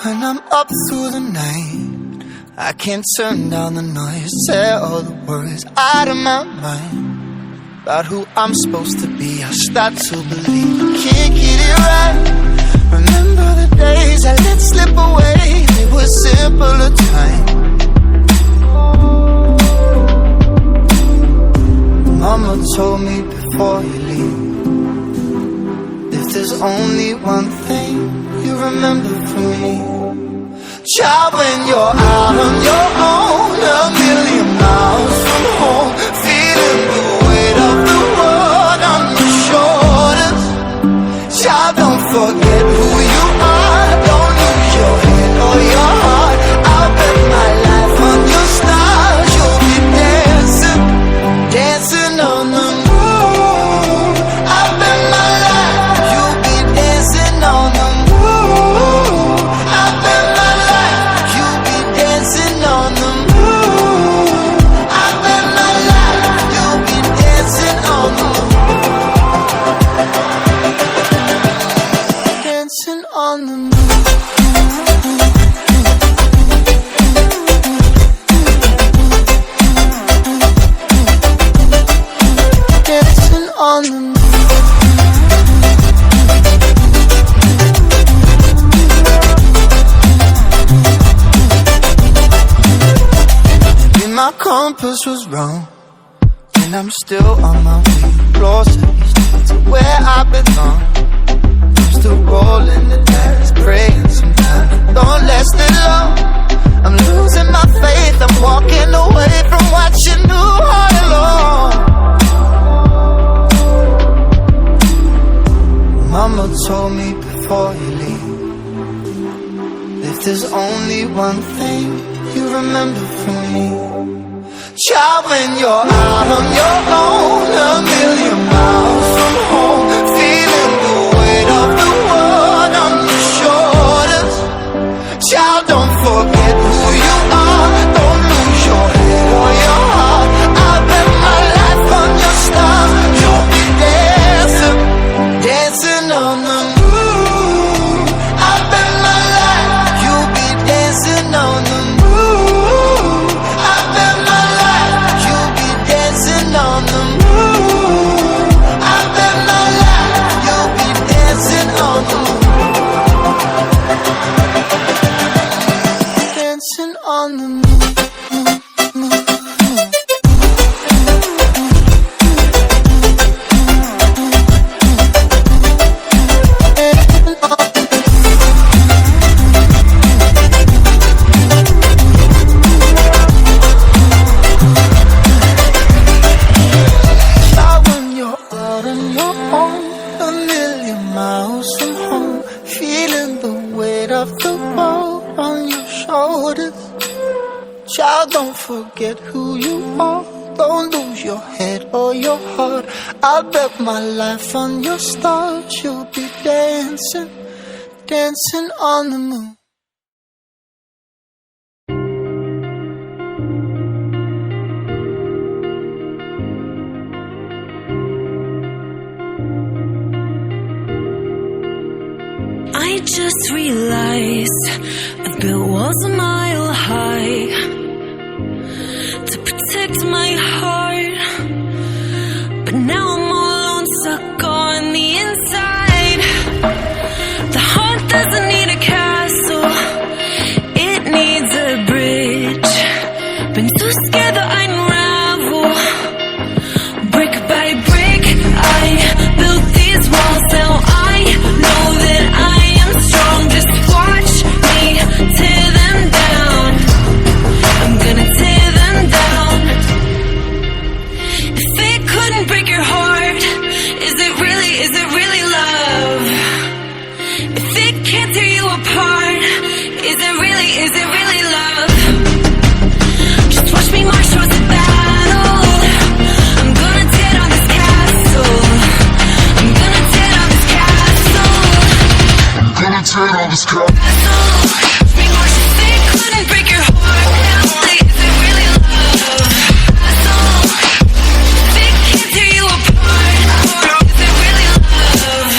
When I'm up through the night, I can't turn down the noise, say all the words out of my mind about who I'm supposed to be. I start to believe I can't get it right. Remember the days I let slip away, they were simpler times. Mama told me before you leave, if there's only one thing you remember from me, child, when you're out on your own, a million miles from home, feeling the weight of the world on your shoulders. Child, don't forget who you are, don't lose your head or your heart. I'll bet my life on your stars, you'll be dancing, dancing on the moon. I'll bet my life, you'll be dancing on the moon. I'll bet my life, you'll be dancing on the moon. I'll bet my life, you'll be dancing on the moon. Dancing on the moon. Dancing on the moon. Maybe my compass was wrong, and I'm still on my way closer to where I belong. I'm still rolling the dice, praying sometimes don't last it long. I'm losing my faith, I'm walking away from what you knew all along. Mama told me before you leave, if there's only one thing you remember from me, child, when you're out on your own, a million miles from home, feeling the weight of the world on your shoulders. Child, don't forget who you are, don't lose your head or your heart. I'll bet my life on your stars, you'll be dancing, dancing on the moon. I'll bet my life, you'll be dancing on the moon. I'll bet my life, you'll be dancing on the moon. I'll bet my life, you'll be dancing on the moon. Dancing on the moon. Child, when you're out on your own, a million miles from home, feeling the weight of the world on your shoulders. Child, don't forget who you are, don't lose your head or your heart. I'll bet my life on your stars, you'll be dancing, dancing on the moon. I just realized I've built walls a mile high to protect my heart, but now I'm all alone, stuck on the inside. The heart doesn't need a castle, it needs a bridge. Been too scared that I unravel, brick by brick. I built these walls, now I know that I am strong. Just watch me tear them down. I'm gonna tear them down. If it couldn't break your heart, is it really love? If it can't tear you apart, is it really love? Just watch me march towards the battle. I'm gonna tear down this castle. I'm gonna tear down this castle. I'm gonna tear down this castle. Watch me march. If it couldn't break your heart, is it really love? If it can't tear you apart, is it really love?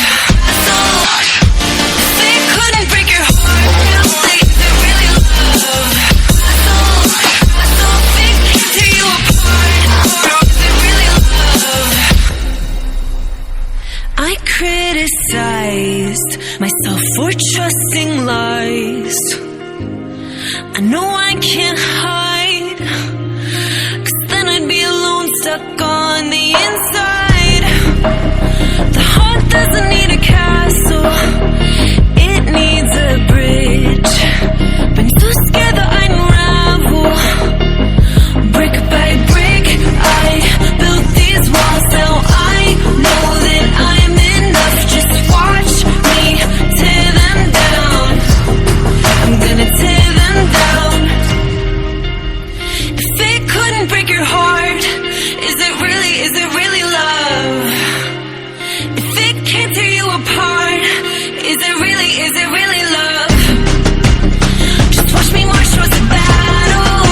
If it couldn't break your heart, I criticized myself for trusting lies. I know I can't hide, 'cause then I'd be alone, stuck on the inside. The heart doesn't need a castle, it needs a bridge. Been too scared that I'd unravel. Brick by brick, I built these walls. Now I know that I'm enough. Just watch me tear them down. I'm gonna tear them down. If it couldn't break your heart, is it really love? If it can't tear you apart, is it really love? Just watch me march towards the battle.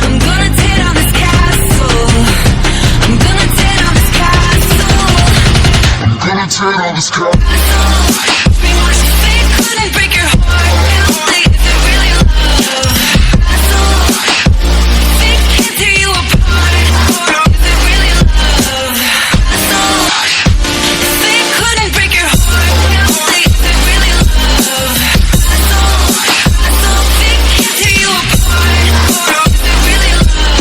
I'm gonna tear down this castle. I'm gonna tear down this castle. I'm gonna tear down this castle. Watch me march. If it couldn't break your heart, is it really love? If it can't tear you apart, is it really love? If it couldn't break your heart, is it really love? If it can't tear you apart, is it really love?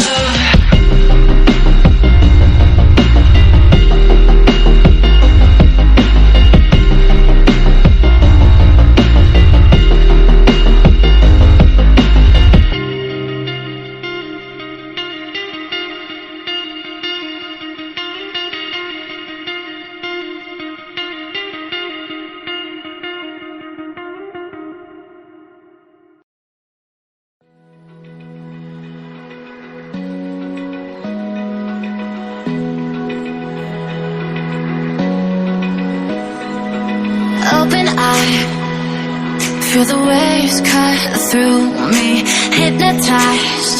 Open eye, feel the waves cut through me. Hypnotized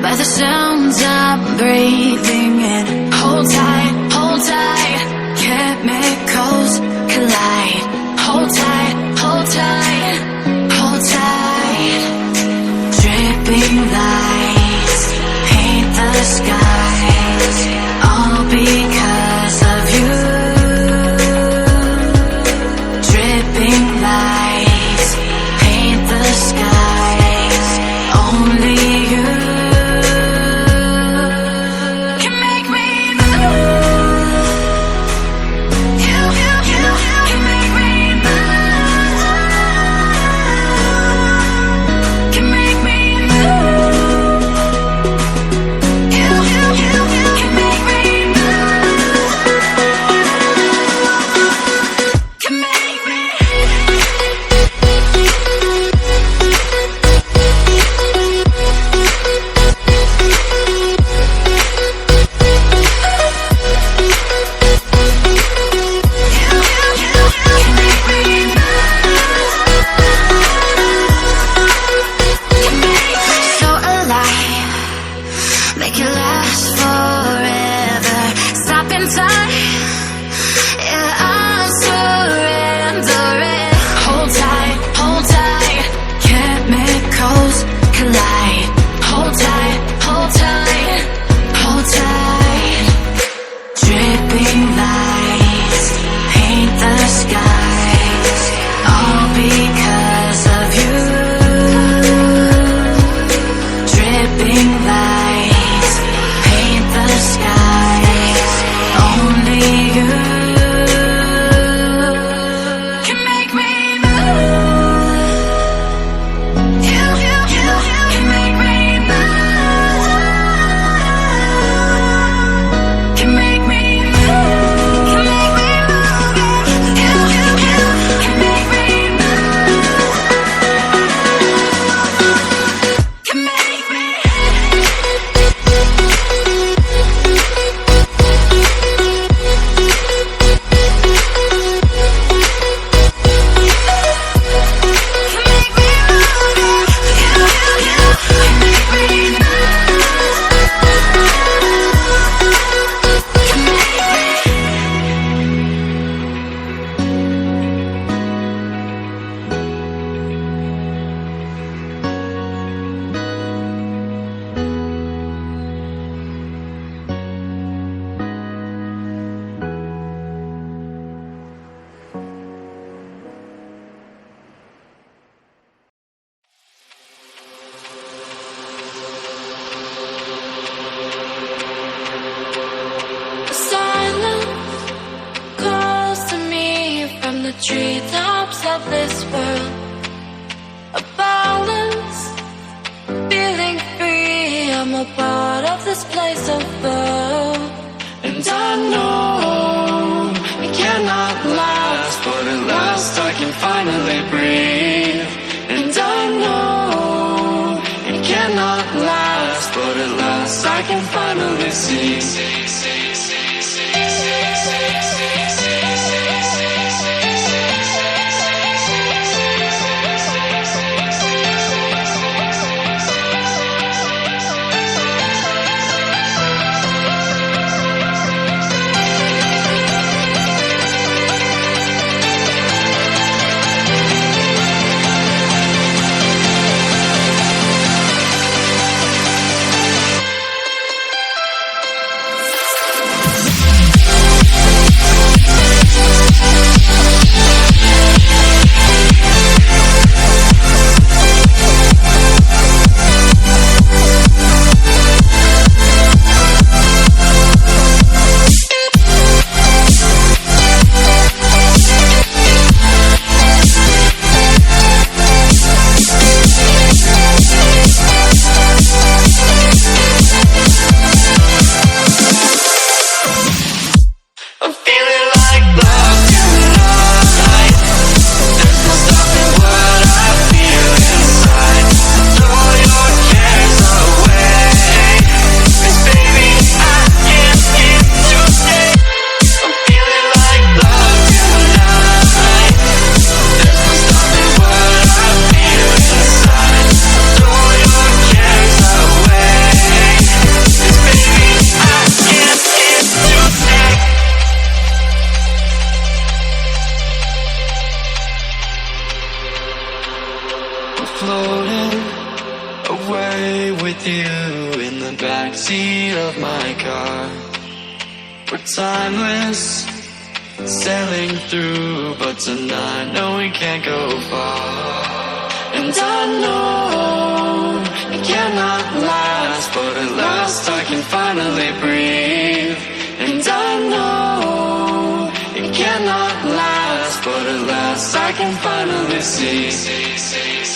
by the sounds I'm breathing in. Hold tight, chemicals collide. Hold tight, hold tight, hold tight. Dripping lights paint the skies, all because of you. Dripping lights paint the skies, only you can make me move. treetops of this world. A balance, feeling free. I'm a part of this place above. And I know it cannot last, but at last I can finally breathe. And I know it cannot last, but at last I can finally see. Floating away with you in the backseat of my car. We're timeless, sailing through, but tonight, no, we can't go far. And I know it cannot last, but at last I can finally breathe. And I know it cannot last, but at last I can finally see.